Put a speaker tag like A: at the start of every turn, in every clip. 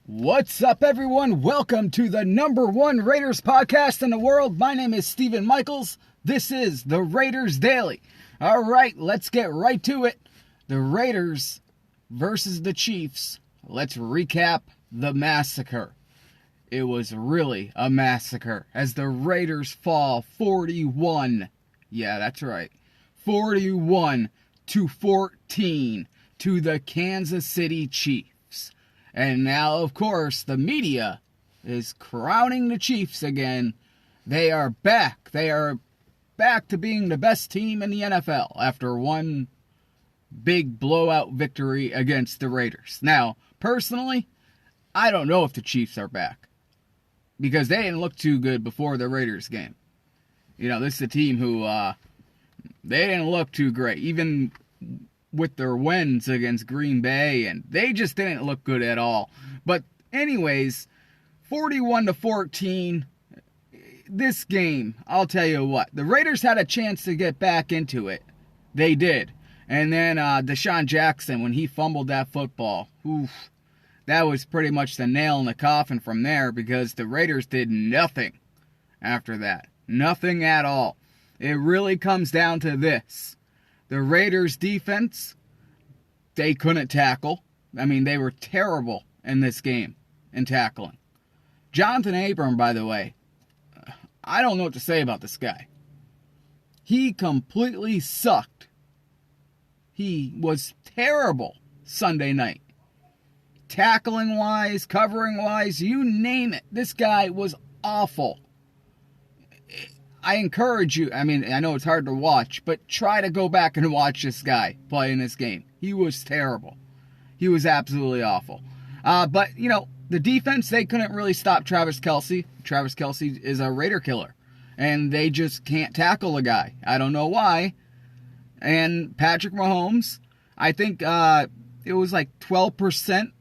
A: What's up, everyone? Welcome to the number one Raiders podcast in the world. My name is Steven Michaels. This is the Raiders Daily. All right, let's get right to it. The Raiders versus the Chiefs. Let's recap the massacre. It was really a massacre as the Raiders fall 41. Yeah, that's right. 41-14 to the Kansas City Chiefs. And now, of course, the media is crowning the Chiefs again. They are back. They are back to being the best team in the NFL after one big blowout victory against the Raiders. Now, personally, I don't know if the Chiefs are back because they didn't look too good before the Raiders game. You know, this is a team who, they didn't look too great. Even with their wins against Green Bay, and they just didn't look good at all. But anyways, 41-14, this game, I'll tell you what, the Raiders had a chance to get back into it. They did. And then Deshaun Jackson, when he fumbled that football, that was pretty much the nail in the coffin from there because the Raiders did nothing after that. Nothing at all. It really comes down to this. The Raiders' defense, they couldn't tackle. I mean, they were terrible in this game in tackling. Jonathan Abram, by the way, I don't know what to say about this guy. He completely sucked. He was terrible Sunday night. Tackling-wise, covering-wise, you name it. This guy was awful. I encourage you, I mean, I know it's hard to watch, but try to go back and watch this guy play in this game. He was terrible. He was absolutely awful. But, you know, the defense, they couldn't really stop Travis Kelce. Travis Kelce is a Raider killer, and they just can't tackle a guy. I don't know why. And Patrick Mahomes, I think it was like 12%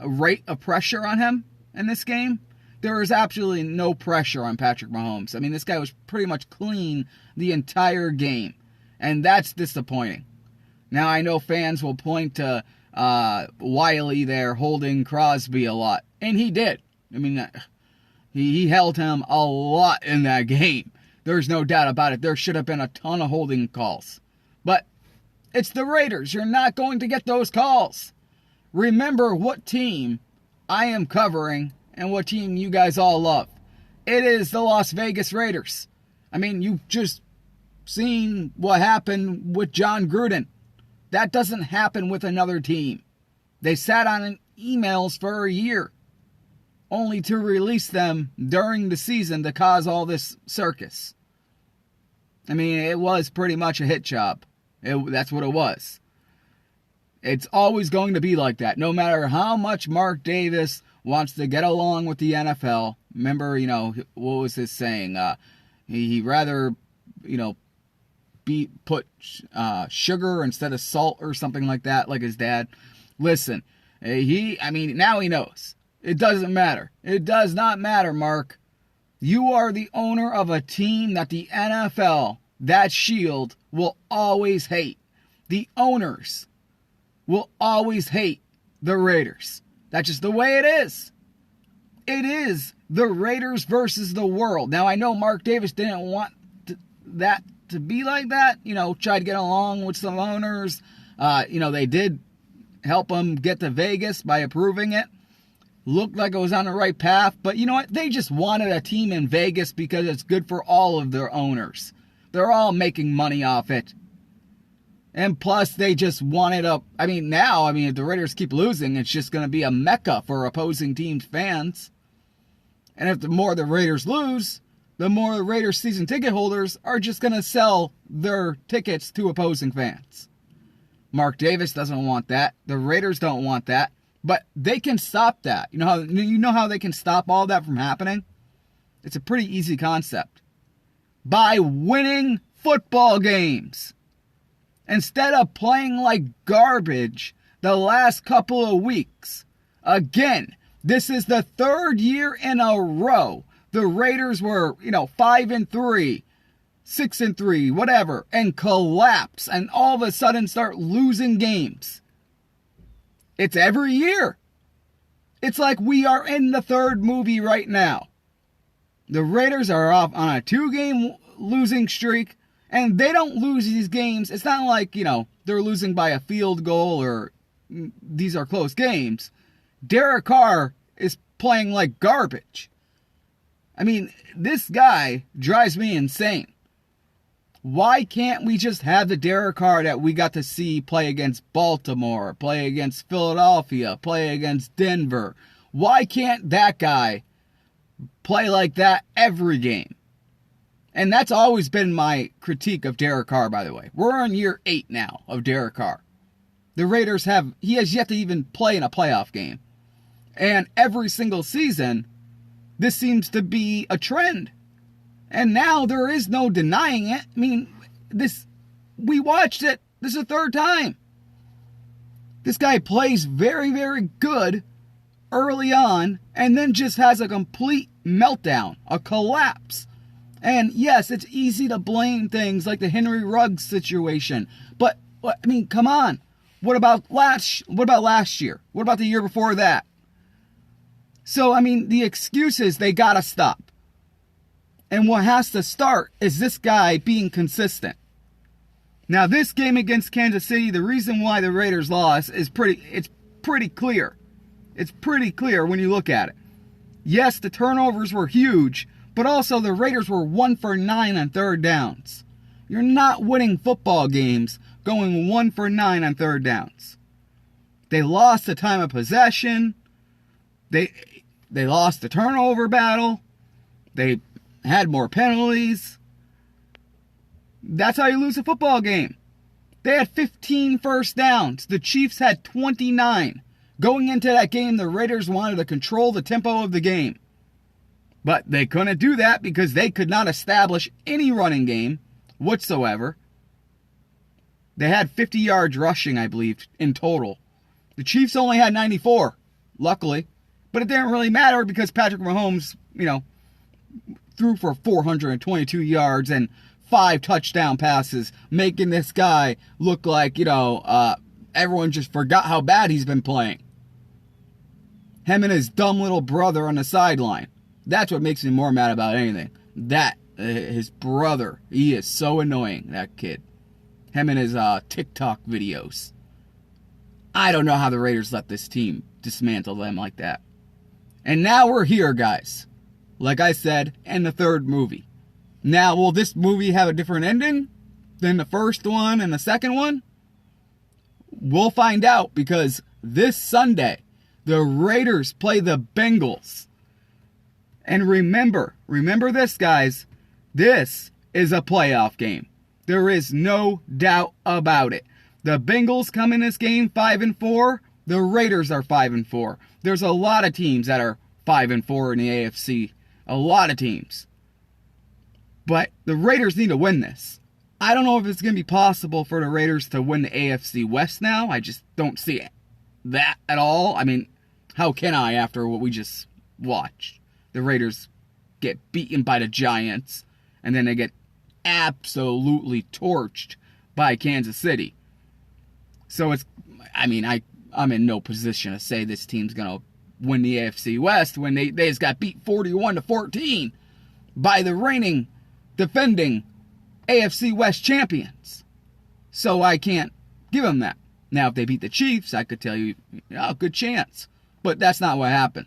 A: rate of pressure on him in this game. There was absolutely no pressure on Patrick Mahomes. I mean, this guy was pretty much clean the entire game. And that's disappointing. Now, I know fans will point to Wiley there holding Crosby a lot. And he did. I mean, he held him a lot in that game. There's no doubt about it. There should have been a ton of holding calls. But it's the Raiders. You're not going to get those calls. Remember what team I am covering and what team you guys all love. It is the Las Vegas Raiders. I mean, you've just seen what happened with John Gruden. That doesn't happen with another team. They sat on emails for a year, only to release them during the season to cause all this circus. I mean, it was pretty much a hit job. That's what it was. It's always going to be like that, no matter how much Mark Davis wants to get along with the NFL. Remember, you know, what was his saying? He'd rather, you know, put sugar instead of salt or something like that, like his dad. Listen, now he knows. It doesn't matter. It does not matter, Mark. You are the owner of a team that the NFL, that shield, will always hate. The owners will always hate the Raiders. That's just the way it is. It is the Raiders versus the world. Now, I know Mark Davis didn't want that to be like that. You know, tried to get along with some owners. You know, they did help him get to Vegas by approving it. Looked like it was on the right path. But you know what? They just wanted a team in Vegas because it's good for all of their owners. They're all making money off it. And plus, they just wanted if the Raiders keep losing, it's just going to be a mecca for opposing teams' fans. And if the more the Raiders lose, the more the Raiders season ticket holders are just going to sell their tickets to opposing fans. Mark Davis doesn't want that. The Raiders don't want that. But they can stop that. You know how they can stop all that from happening? It's a pretty easy concept. By winning football games. Instead of playing like garbage the last couple of weeks. Again, this is the third year in a row. The Raiders were, 5-3, 6-3, whatever, and collapse and all of a sudden start losing games. It's every year. It's like we are in the third movie right now. The Raiders are off on a 2-game losing streak, and they don't lose these games. It's not like, they're losing by a field goal or these are close games. Derek Carr is playing like garbage. I mean, this guy drives me insane. Why can't we just have the Derek Carr that we got to see play against Baltimore, play against Philadelphia, play against Denver? Why can't that guy play like that every game? And that's always been my critique of Derek Carr, by the way. We're on year 8 now of Derek Carr. The Raiders he has yet to even play in a playoff game. And every single season, this seems to be a trend. And now there is no denying it. I mean, we watched it. This is the third time. This guy plays very, very good early on and then just has a complete meltdown, a collapse. And yes, it's easy to blame things like the Henry Ruggs situation. But, I mean, come on. What about last year? What about the year before that? So, I mean, the excuses, they gotta stop. And what has to start is this guy being consistent. Now, this game against Kansas City, the reason why the Raiders lost is pretty clear. It's pretty clear when you look at it. Yes, the turnovers were huge, but also the Raiders were 1 for 9 on third downs. You're not winning football games going 1 for 9 on third downs. They lost the time of possession. They lost the turnover battle. They had more penalties. That's how you lose a football game. They had 15 first downs. The Chiefs had 29. Going into that game, the Raiders wanted to control the tempo of the game. But they couldn't do that because they could not establish any running game whatsoever. They had 50 yards rushing, I believe, in total. The Chiefs only had 94, luckily. But it didn't really matter because Patrick Mahomes, threw for 422 yards and 5 touchdown passes, making this guy look like, everyone just forgot how bad he's been playing. Him and his dumb little brother on the sideline. That's what makes me more mad about anything. His brother, he is so annoying, that kid. Him and his TikTok videos. I don't know how the Raiders let this team dismantle them like that. And now we're here, guys. Like I said, in the third movie. Now, will this movie have a different ending than the first one and the second one? We'll find out because this Sunday, the Raiders play the Bengals. And remember this, guys. This is a playoff game. There is no doubt about it. The Bengals come in this game 5-4. The Raiders are 5-4. There's a lot of teams that are 5-4 in the AFC. A lot of teams. But the Raiders need to win this. I don't know if it's going to be possible for the Raiders to win the AFC West now. I just don't see that at all. I mean, how can I after what we just watched? The Raiders get beaten by the Giants, and then they get absolutely torched by Kansas City. So I'm in no position to say this team's going to win the AFC West when they just got beat 41-14 by the reigning, defending AFC West champions. So I can't give them that. Now, if they beat the Chiefs, I could tell you, good chance. But that's not what happened.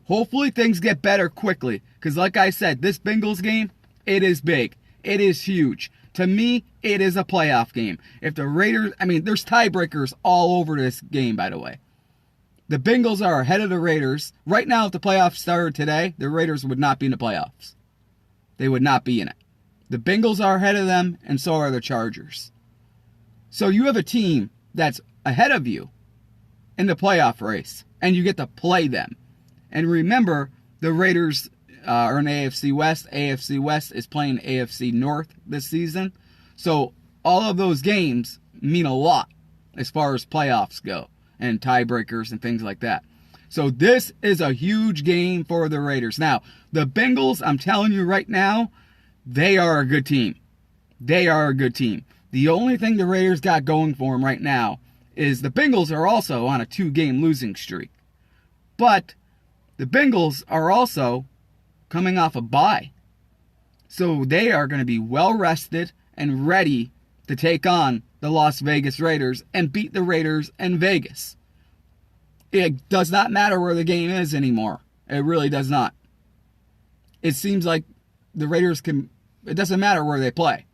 A: Hopefully things get better quickly. Because like I said, this Bengals game, it is big. It is huge. To me, it is a playoff game. If the Raiders, there's tiebreakers all over this game, by the way. The Bengals are ahead of the Raiders. Right now, if the playoffs started today, the Raiders would not be in the playoffs. They would not be in it. The Bengals are ahead of them, and so are the Chargers. So you have a team that's ahead of you in the playoff race, and you get to play them. And remember, the Raiders are in the AFC West. AFC West is playing AFC North this season. So all of those games mean a lot as far as playoffs go and tiebreakers and things like that. So this is a huge game for the Raiders. Now, the Bengals, I'm telling you right now, they are a good team. They are a good team. The only thing the Raiders got going for them right now is the Bengals are also on a 2-game losing streak. But the Bengals are also coming off a bye. So they are going to be well rested and ready to take on the Las Vegas Raiders and beat the Raiders in Vegas. It does not matter where the game is anymore. It really does not. It seems like the Raiders it doesn't matter where they play.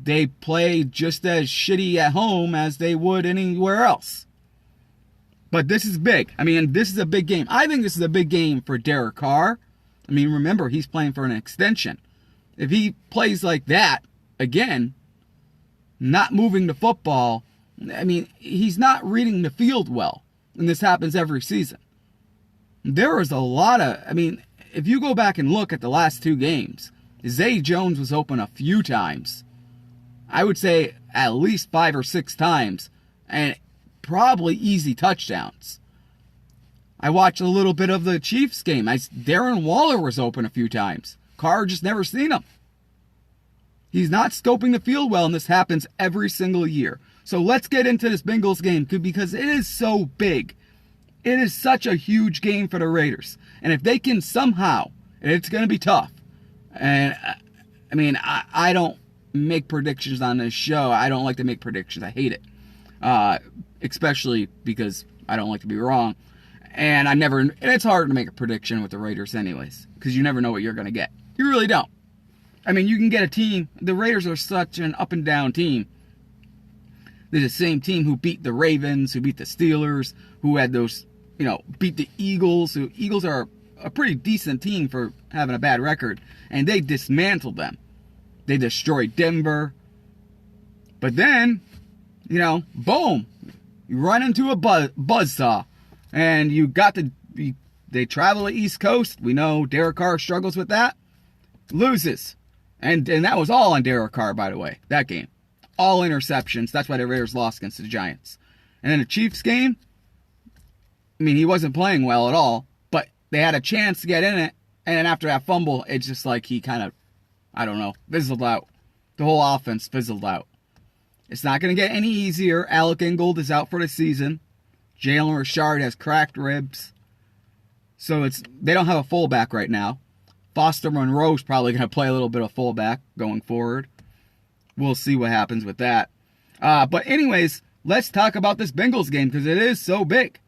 A: They play just as shitty at home as they would anywhere else. But this is big. I mean, this is a big game. I think this is a big game for Derek Carr. I mean, remember, he's playing for an extension. If he plays like that again, not moving the football, I mean, he's not reading the field well. And this happens every season. There was a lot of, I mean, if you go back and look at the last 2 games, Zay Jones was open a few times. I would say at least 5 or 6 times. And probably easy touchdowns. I watched a little bit of the Chiefs game. Darren Waller was open a few times. Carr just never seen him. He's not scoping the field well, and this happens every single year. So let's get into this Bengals game because it is so big. It is such a huge game for the Raiders. And if they can somehow, and it's going to be tough. And I mean, I don't make predictions on this show. I don't like to make predictions. I hate it. Especially because I don't like to be wrong. And it's hard to make a prediction with the Raiders anyways. Because you never know what you're going to get. You really don't. I mean, you can get a team. The Raiders are such an up and down team. They're the same team who beat the Ravens, who beat the Steelers, who had those, beat the Eagles. Eagles are a pretty decent team for having a bad record. And they dismantled them. They destroyed Denver. But then, boom. You run into a buzzsaw. And they travel the East Coast. We know Derek Carr struggles with that. Loses. And that was all on Derek Carr, by the way, that game. All interceptions. That's why the Raiders lost against the Giants. And then the Chiefs game, I mean, he wasn't playing well at all, but they had a chance to get in it. And then after that fumble, it's just like he kind of, fizzled out. The whole offense fizzled out. It's not going to get any easier. Alec Ingold is out for the season. Jalen Richard has cracked ribs. So they don't have a fullback right now. Foster Monroe's probably going to play a little bit of fullback going forward. We'll see what happens with that. But anyways, let's talk about this Bengals game because it is so big.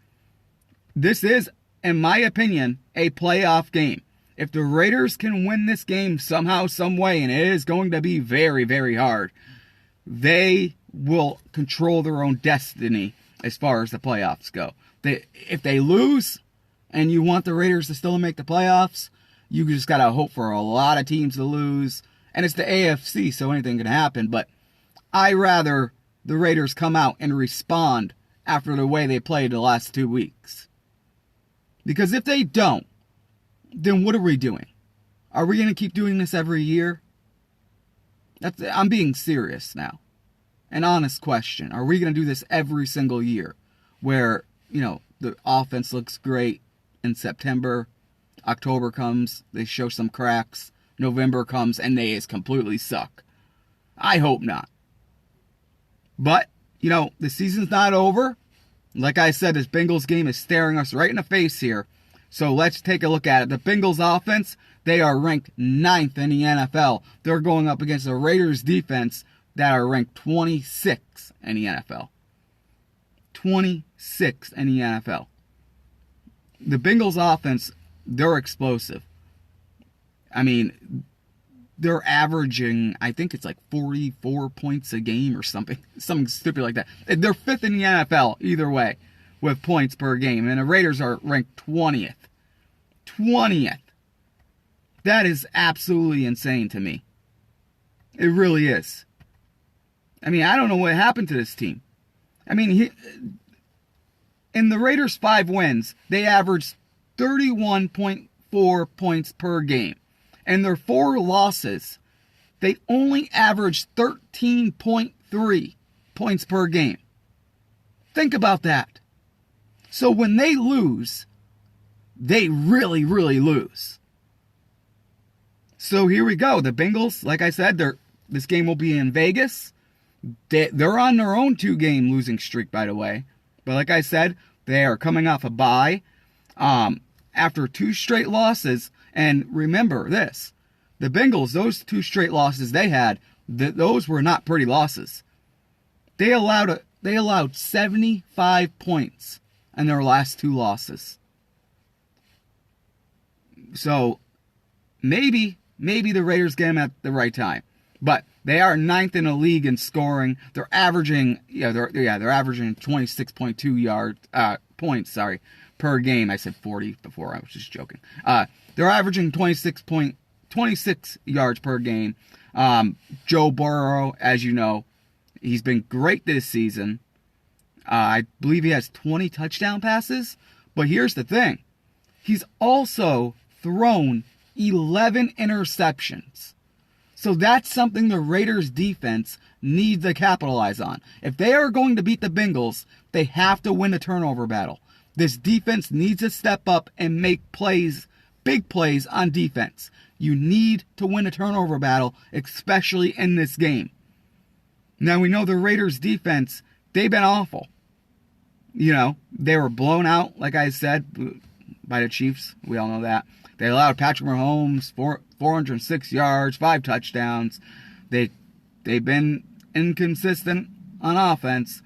A: This is, in my opinion, a playoff game. If the Raiders can win this game somehow, some way, and it is going to be very, very hard, they will control their own destiny as far as the playoffs go. If they lose and you want the Raiders to still make the playoffs, you just got to hope for a lot of teams to lose. And it's the AFC, so anything can happen. But I rather the Raiders come out and respond after the way they played the last 2 weeks. Because if they don't, then what are we doing? Are we going to keep doing this every year? I'm being serious now. An honest question. Are we going to do this every single year? Where, the offense looks great in September. October comes, they show some cracks. November comes, and they just completely suck. I hope not. But, the season's not over. Like I said, this Bengals game is staring us right in the face here. So let's take a look at it. The Bengals offense, they are ranked 9th in the NFL. They're going up against the Raiders defense that are ranked 26th in the NFL. 26th in the NFL. The Bengals offense, they're explosive. I mean, they're averaging, I think it's like 44 points a game or something stupid like that. They're 5th in the NFL, either way, with points per game. And the Raiders are ranked 20th. 20th. That is absolutely insane to me. It really is. I mean, I don't know what happened to this team. I mean, in the Raiders' 5 wins, they averaged 31.4 points per game. And their 4 losses, they only averaged 13.3 points per game. Think about that. So when they lose, they really, really lose. So here we go. The Bengals, like I said, this game will be in Vegas. They're on their own 2-game losing streak, by the way. But like I said, they are coming off a bye after 2 straight losses. And remember this, the Bengals, those 2 straight losses they had, those were not pretty losses. They allowed 75 points in their last 2 losses. So maybe the Raiders get them at the right time. But they are 9th in the league in scoring. They're averaging, they're averaging 26.2 points per game. I said 40 before. I was just joking. They're averaging 26 yards per game. Joe Burrow, as you know, he's been great this season. I believe he has 20 touchdown passes. But here's the thing. He's also thrown 11 interceptions. So that's something the Raiders defense needs to capitalize on. If they are going to beat the Bengals, they have to win the turnover battle. This defense needs to step up and make plays, big plays on defense. You need to win a turnover battle, especially in this game. Now we know the Raiders defense, they've been awful. They were blown out, like I said, by the Chiefs. We all know that. They allowed Patrick Mahomes 406 yards, 5 touchdowns. They've been inconsistent on offense.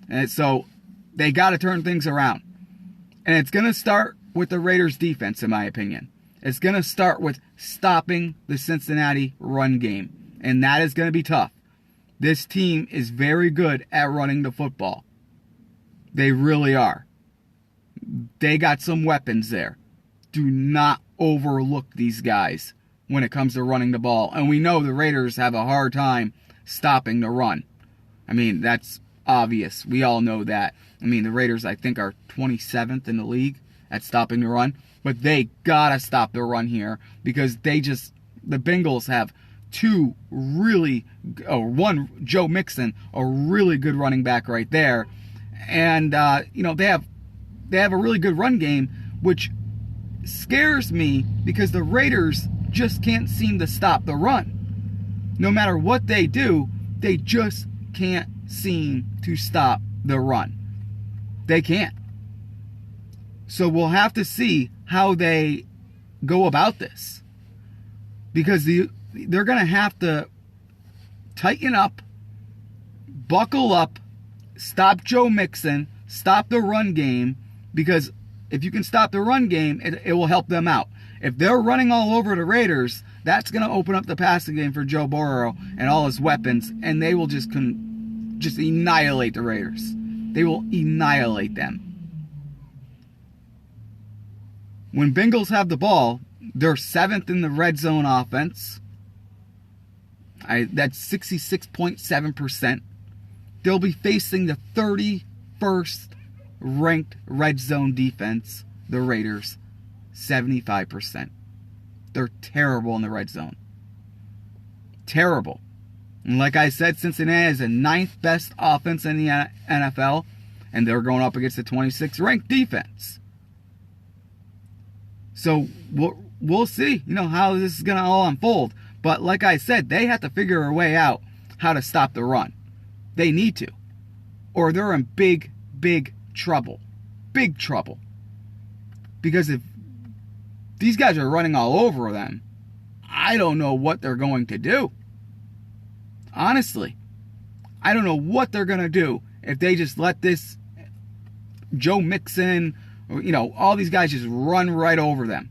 A: And so they got to turn things around. And it's going to start with the Raiders defense, in my opinion. It's going to start with stopping the Cincinnati run game. And that is going to be tough. This team is very good at running the football. They really are. They got some weapons there. Do not overlook these guys when it comes to running the ball. And we know the Raiders have a hard time stopping the run. I mean, that's obvious. We all know that. I mean, the Raiders, I think, are 27th in the league at stopping the run. But they gotta stop the run here because the Bengals have one, Joe Mixon, a really good running back right there. And, they have a really good run game, which scares me because the Raiders just can't seem to stop the run. No matter what they do, they just can't seem to stop the run. They can't. So we'll have to see how they go about this. Because they're going to have to tighten up, buckle up, stop Joe Mixon, stop the run game, because if you can stop the run game, it will help them out. If they're running all over the Raiders, that's going to open up the passing game for Joe Burrow and all his weapons, and they will just annihilate the Raiders. They will annihilate them. When Bengals have the ball, they're 7th in the red zone offense. That's 66.7%. They'll be facing the 31st ranked red zone defense, the Raiders, 75%. They're terrible in the red zone. Terrible. And like I said, Cincinnati is the 9th best offense in the NFL, and they're going up against the 26th ranked defense. So we'll see, how this is going to all unfold. But like I said, they have to figure a way out how to stop the run. They need to. Or they're in big, big trouble. Big trouble. Because if these guys are running all over them, I don't know what they're going to do. Honestly. I don't know what they're going to do if they just let this Joe Mixon, all these guys just run right over them.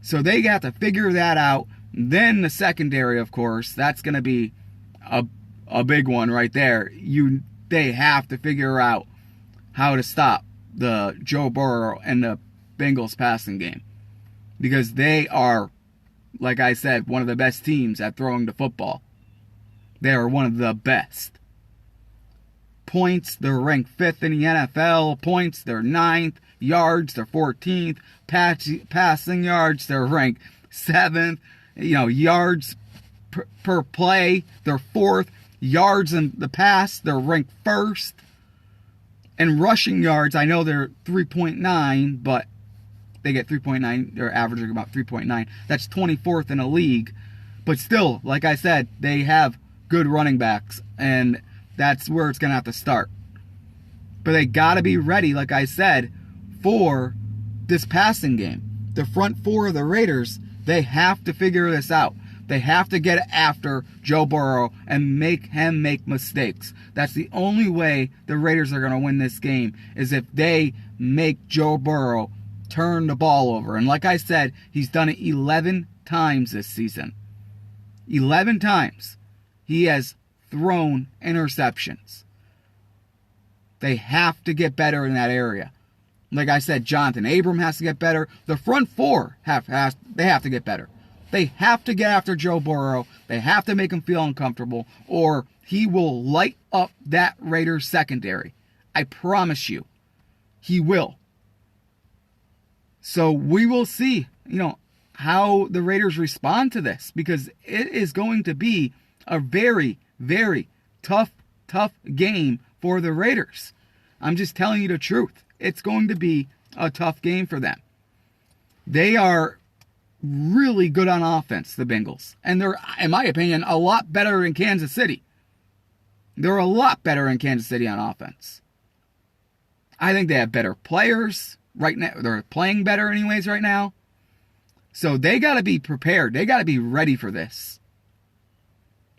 A: So they have to figure that out. Then the secondary, of course, that's going to be a big one right there. They have to figure out how to stop the Joe Burrow and the Bengals passing game. Because they are, like I said, one of the best teams at throwing the football. They are one of the best. Points, they're ranked 5th in the NFL. Points, they're 9th. Yards, they're 14th. Passing yards, they're ranked 7th. Yards per play, they're 4th. Yards in the pass, they're ranked 1st. And rushing yards, I know they're 3.9, but they get 3.9. They're averaging about 3.9. That's 24th in the league. But still, like I said, they have good running backs, and that's where it's going to have to start. But they got to be ready, like I said, for this passing game. The front four of the Raiders, they have to figure this out. They have to get after Joe Burrow and make him make mistakes. That's the only way the Raiders are going to win this game, is if they make Joe Burrow turn the ball over. And like I said, he's done it 11 times this season. 11 times he has thrown interceptions. They have to get better in that area. Like I said, Jonathan Abram has to get better. The front four have to get better. They have to get after Joe Burrow. They have to make him feel uncomfortable, or he will light up that Raiders secondary. I promise you, he will. So we will see, how the Raiders respond to this, because it is going to be a very, very tough game for the Raiders. I'm just telling you the truth. It's going to be a tough game for them. They are really good on offense, the Bengals. And they're, in my opinion, a lot better in Kansas City. They're a lot better in Kansas City on offense. I think they have better players right now. They're playing better anyways right now. So they got to be prepared. They got to be ready for this.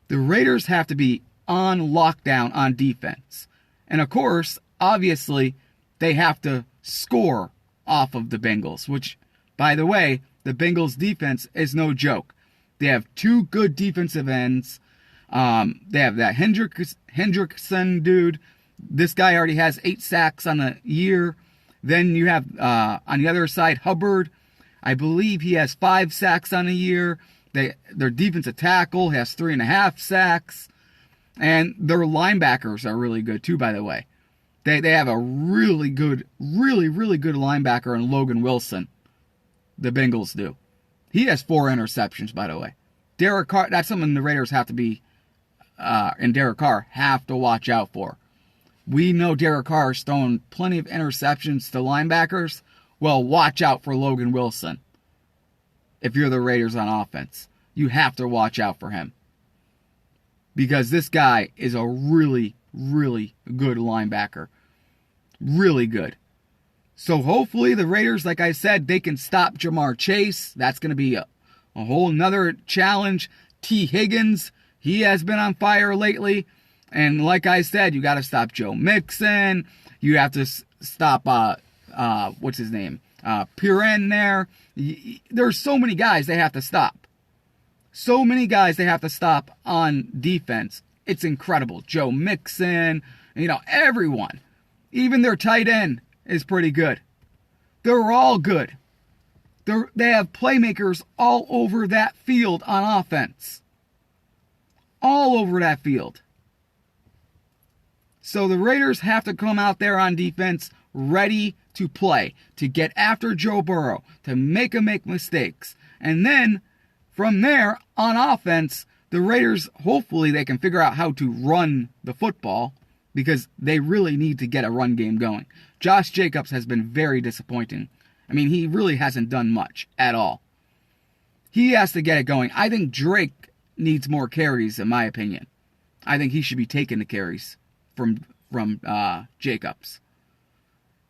A: The Raiders have to be on lockdown on defense. And of course, obviously, they have to score off of the Bengals, which, by the way, the Bengals defense is no joke. They have two good defensive ends. They have that Hendrickson dude. This guy already has 8 sacks on the year. Then you have, on the other side, Hubbard. I believe he has 5 sacks on the year. Their defensive tackle has 3.5 sacks. And their linebackers are really good too, by the way. They have a really good linebacker in Logan Wilson. The Bengals do. He has 4 interceptions, by the way. Derek Carr, that's something the Raiders have to be, and Derek Carr have to watch out for. We know Derek Carr is throwing plenty of interceptions to linebackers. Well, watch out for Logan Wilson. If you're the Raiders on offense, you have to watch out for him. Because this guy is a really good linebacker. Really good. So hopefully the Raiders, like I said, they can stop Jamar Chase. That's going to be a whole nother challenge. T. Higgins, he has been on fire lately. And like I said, you got to stop Joe Mixon. You have to stop, what's his name? Piran there. There's so many guys they have to stop. So many guys they have to stop on defense. It's incredible. Joe Mixon, everyone. Even their tight end is pretty good. They're all good. They have playmakers all over that field on offense. All over that field. So the Raiders have to come out there on defense ready to play, to get after Joe Burrow, to make him make mistakes. And then, from there, on offense, the Raiders, hopefully they can figure out how to run the football, because they really need to get a run game going. Josh Jacobs has been very disappointing. I mean, he really hasn't done much at all. He has to get it going. I think Drake needs more carries, in my opinion. I think he should be taking the carries from Jacobs.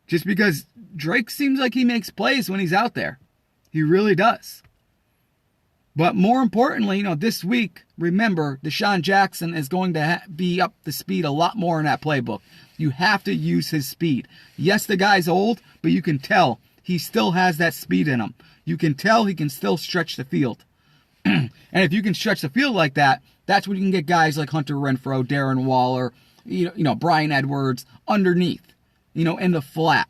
A: Just because Drake seems like he makes plays when he's out there. He really does. But more importantly, this week, remember, Deshaun Jackson is going to be up to speed a lot more in that playbook. You have to use his speed. Yes, the guy's old, but you can tell he still has that speed in him. You can tell he can still stretch the field. And if you can stretch the field like that, that's when you can get guys like Hunter Renfrow, Darren Waller, Brian Edwards underneath, in the flat.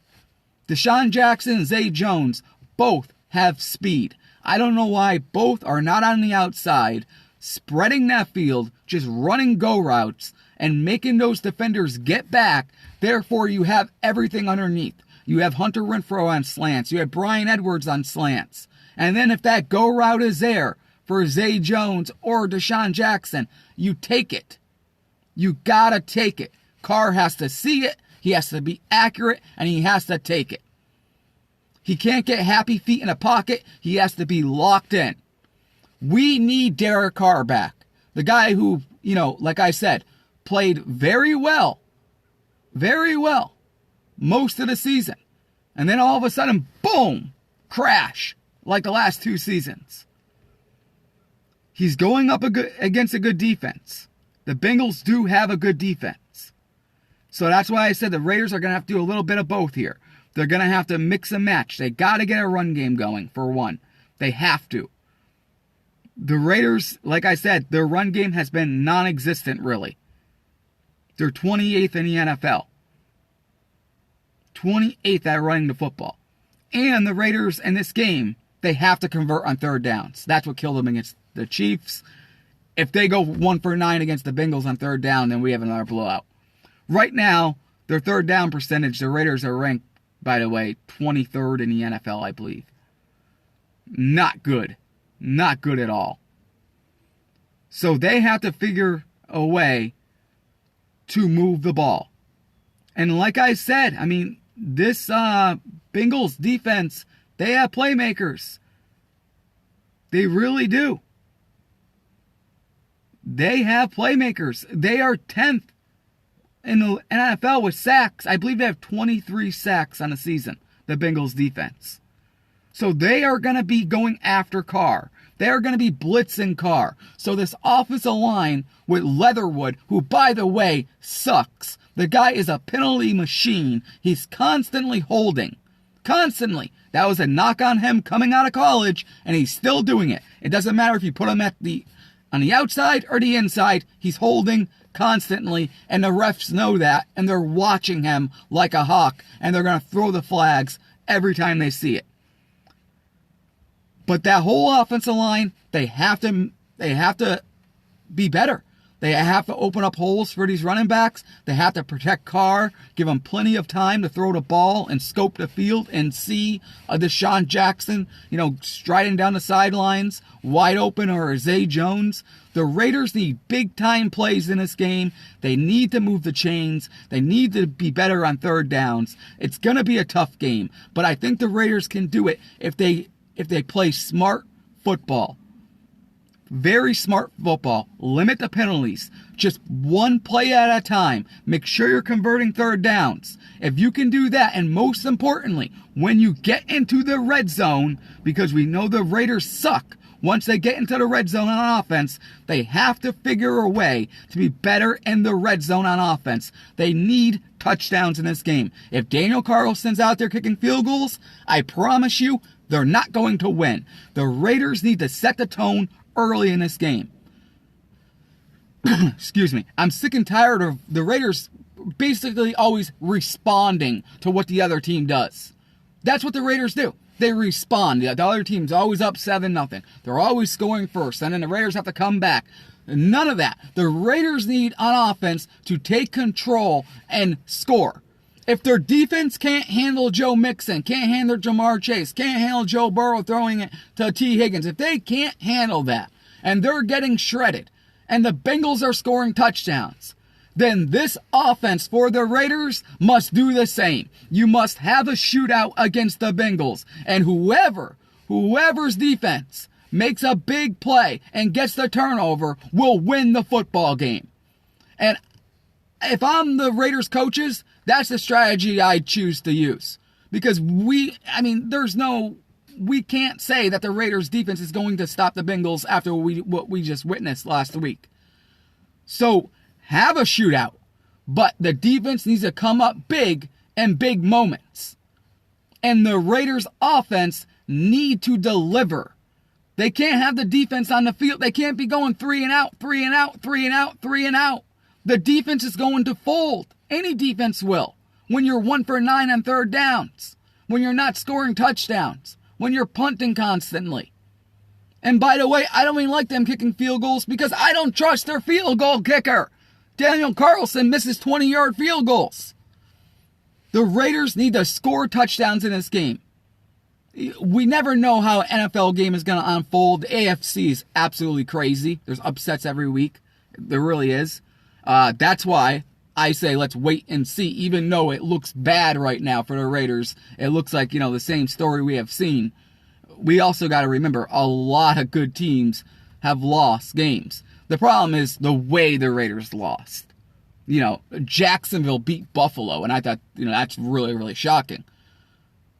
A: Deshaun Jackson and Zay Jones both have speed. I don't know why both are not on the outside, spreading that field, just running go routes, and making those defenders get back. Therefore, you have everything underneath. You have Hunter Renfrow on slants. You have Brian Edwards on slants. And then if that go route is there for Zay Jones or Deshaun Jackson, you take it. You gotta take it. Carr has to see it, he has to be accurate, and he has to take it. He can't get happy feet in a pocket. He has to be locked in. We need Derek Carr back. The guy who like I said, played very well most of the season. And then all of a sudden, boom, crash, like the last 2 seasons. He's going up against a good defense. The Bengals do have a good defense. So that's why I said the Raiders are going to have to do a little bit of both here. They're going to have to mix and match. They got to get a run game going, for one. They have to. The Raiders, like I said, their run game has been non-existent, really. They're 28th in the NFL. 28th at running the football. And the Raiders in this game, they have to convert on third downs. That's what killed them against the Chiefs. If they go 1 for 9 against the Bengals on third down, then we have another blowout. Right now, their third down percentage, the Raiders are ranked, by the way, 23rd in the NFL, I believe. Not good. Not good at all. So they have to figure a way to move the ball. And like I said, I mean, this Bengals defense, they have playmakers. They really do. They have playmakers. They are 10th in the NFL with sacks. I believe they have 23 sacks on the season, the Bengals defense. So they are going to be going after Carr. They are going to be blitzing Carr. So this offensive line with Leatherwood, who, by the way, sucks. The guy is a penalty machine. He's constantly holding. Constantly. That was a knock on him coming out of college, and he's still doing it. It doesn't matter if you put him on the outside or the inside. He's holding constantly, and the refs know that, and they're watching him like a hawk, and they're going to throw the flags every time they see it. But that whole offensive line, they have to be better. They have to open up holes for these running backs. They have to protect Carr, give him plenty of time to throw the ball and scope the field and see a Deshaun Jackson, striding down the sidelines, wide open, or a Zay Jones. The Raiders need big-time plays in this game. They need to move the chains. They need to be better on third downs. It's going to be a tough game, but I think the Raiders can do it if they play smart football. Very smart football. Limit the penalties. Just one play at a time. Make sure you're converting third downs. If you can do that, and most importantly, when you get into the red zone, because we know the Raiders suck, once they get into the red zone on offense, they have to figure a way to be better in the red zone on offense. They need touchdowns in this game. If Daniel Carlson's out there kicking field goals, I promise you, they're not going to win. The Raiders need to set the tone early in this game. Excuse me. I'm sick and tired of the Raiders basically always responding to what the other team does. That's what the Raiders do. They respond. The other team's always up 7-0. They're always scoring first, and then the Raiders have to come back. None of that. The Raiders need on offense to take control and score. If their defense can't handle Joe Mixon, can't handle Jamar Chase, can't handle Joe Burrow throwing it to T. Higgins, if they can't handle that, and they're getting shredded, and the Bengals are scoring touchdowns, then this offense for the Raiders must do the same. You must have a shootout against the Bengals, and whoever's defense makes a big play and gets the turnover will win the football game. And if I'm the Raiders coaches, that's the strategy I choose to use. Because we can't say that the Raiders defense is going to stop the Bengals after what we just witnessed last week. So, have a shootout. But the defense needs to come up big in big moments. And the Raiders offense need to deliver. They can't have the defense on the field. They can't be going 3 and out, 3 and out, 3 and out, 3 and out. The defense is going to fold. Any defense will. When you're 1 for 9 on third downs. When you're not scoring touchdowns. When you're punting constantly. And by the way, I don't even like them kicking field goals because I don't trust their field goal kicker. Daniel Carlson misses 20-yard field goals. The Raiders need to score touchdowns in this game. We never know how an NFL game is going to unfold. The AFC is absolutely crazy. There's upsets every week. There really is. That's why I say let's wait and see, even though it looks bad right now for the Raiders. It looks like, the same story we have seen. We also got to remember a lot of good teams have lost games. The problem is the way the Raiders lost. Jacksonville beat Buffalo, and I thought, that's really, really shocking.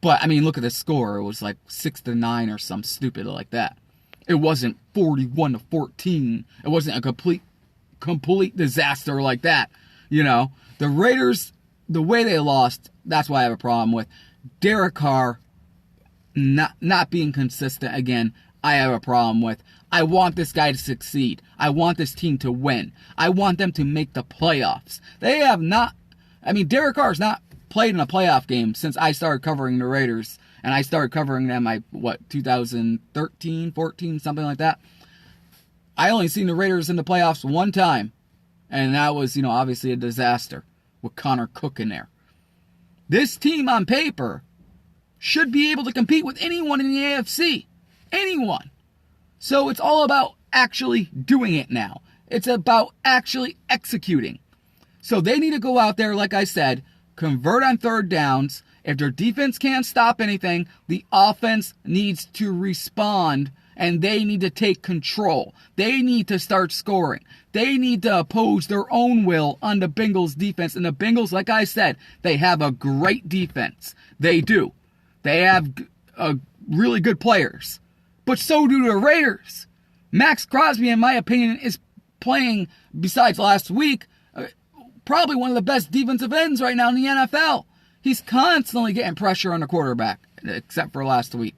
A: But, I mean, look at the score. It was like 6-9 or something stupid like that. It wasn't 41-14. It wasn't a complete disaster like that. The Raiders, the way they lost, that's why I have a problem with. Derek Carr not being consistent again, I have a problem with. I want this guy to succeed. I want this team to win. I want them to make the playoffs. They have not, Derek Carr's not played in a playoff game since I started covering the Raiders. And I started covering them, 2013, 14, something like that. I only seen the Raiders in the playoffs one time. And that was, obviously a disaster with Connor Cook in there. This team on paper should be able to compete with anyone in the AFC. Anyone. So it's all about actually doing it now. It's about actually executing. So they need to go out there, like I said, convert on third downs. If their defense can't stop anything, the offense needs to respond, and they need to take control. They need to start scoring. They need to oppose their own will on the Bengals defense. And the Bengals, like I said, they have a great defense. They do. They have really good players. But so do the Raiders. Max Crosby, in my opinion, is playing, besides last week, probably one of the best defensive ends right now in the NFL. He's constantly getting pressure on the quarterback, except for last week.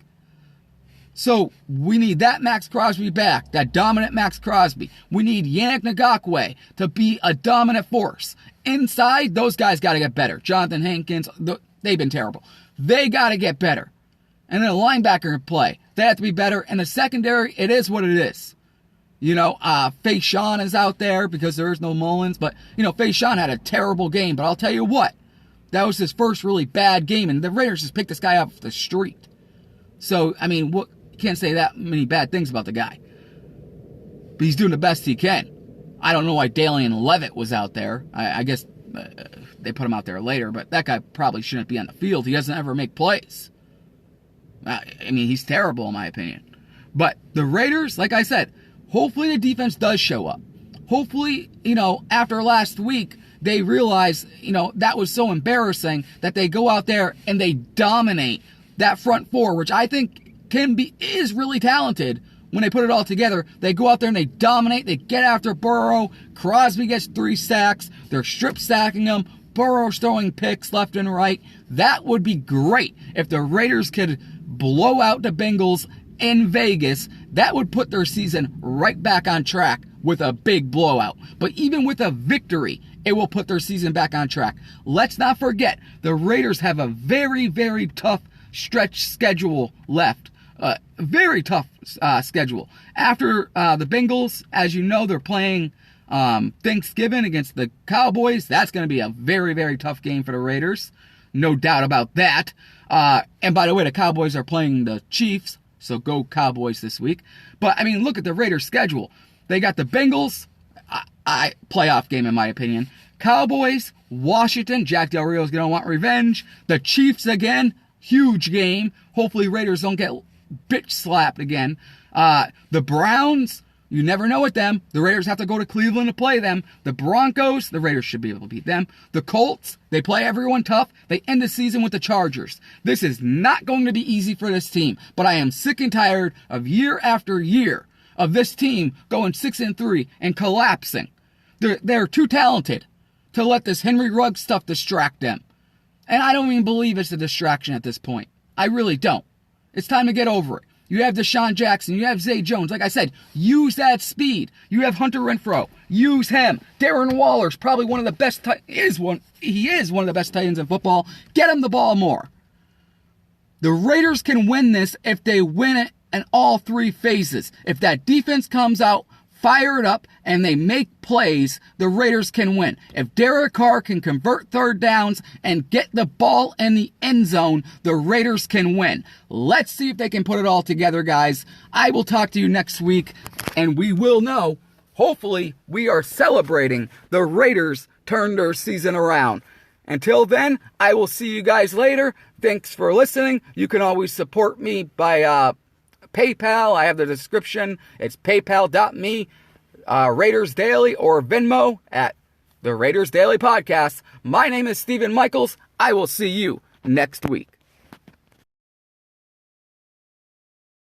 A: So we need that Max Crosby back, that dominant Max Crosby. We need Yannick Ngakoue to be a dominant force. Inside, those guys got to get better. Jonathan Hankins, they've been terrible. They got to get better. And then a linebacker play. They have to be better. And the secondary, it is what it is. Faison is out there because there is no Mullins. But, Faison had a terrible game. But I'll tell you what. That was his first really bad game. And the Raiders just picked this guy up off the street. So, you can't say that many bad things about the guy. But he's doing the best he can. I don't know why Dalian Levitt was out there. I guess they put him out there later. But that guy probably shouldn't be on the field. He doesn't ever make plays. He's terrible in my opinion. But the Raiders, like I said, hopefully the defense does show up. Hopefully, after last week, they realize, that was so embarrassing that they go out there and they dominate that front four, which I think is really talented when they put it all together. They go out there and they dominate. They get after Burrow. Crosby gets 3 sacks. They're strip sacking him. Burrow's throwing picks left and right. That would be great if the Raiders could blow out the Bengals in Vegas. That would put their season right back on track with a big blowout. But even with a victory, it will put their season back on track. Let's not forget, the Raiders have a very, very tough stretch schedule left. Very tough schedule. After the Bengals, as you know, they're playing Thanksgiving against the Cowboys. That's going to be a very, very tough game for the Raiders. No doubt about that. And by the way, the Cowboys are playing the Chiefs, so go Cowboys this week. But, look at the Raiders' schedule. They got the Bengals, playoff game in my opinion. Cowboys, Washington, Jack Del Rio's going to want revenge. The Chiefs again, huge game. Hopefully Raiders don't get bitch slapped again. The Browns, you never know with them. The Raiders have to go to Cleveland to play them. The Broncos, the Raiders should be able to beat them. The Colts, they play everyone tough. They end the season with the Chargers. This is not going to be easy for this team, but I am sick and tired of year after year of this team going 6-3 and collapsing. They're too talented to let this Henry Ruggs stuff distract them. And I don't even believe it's a distraction at this point. I really don't. It's time to get over it. You have Deshaun Jackson. You have Zay Jones. Like I said, use that speed. You have Hunter Renfrow. Use him. Darren Waller's probably one of the best. He is one of the best tight ends in football. Get him the ball more. The Raiders can win this if they win it in all 3 phases. If that defense comes out fired up and they make plays, the Raiders can win. If Derek Carr can convert third downs and get the ball in the end zone, the Raiders can win. Let's see if they can put it all together, guys. I will talk to you next week, and we will know. Hopefully, we are celebrating the Raiders turned their season around. Until then, I will see you guys later. Thanks for listening. You can always support me by PayPal. I have the description. It's paypal.me. Raiders Daily or Venmo at the Raiders Daily Podcast. My name is Stephen Michaels. I will see you next week.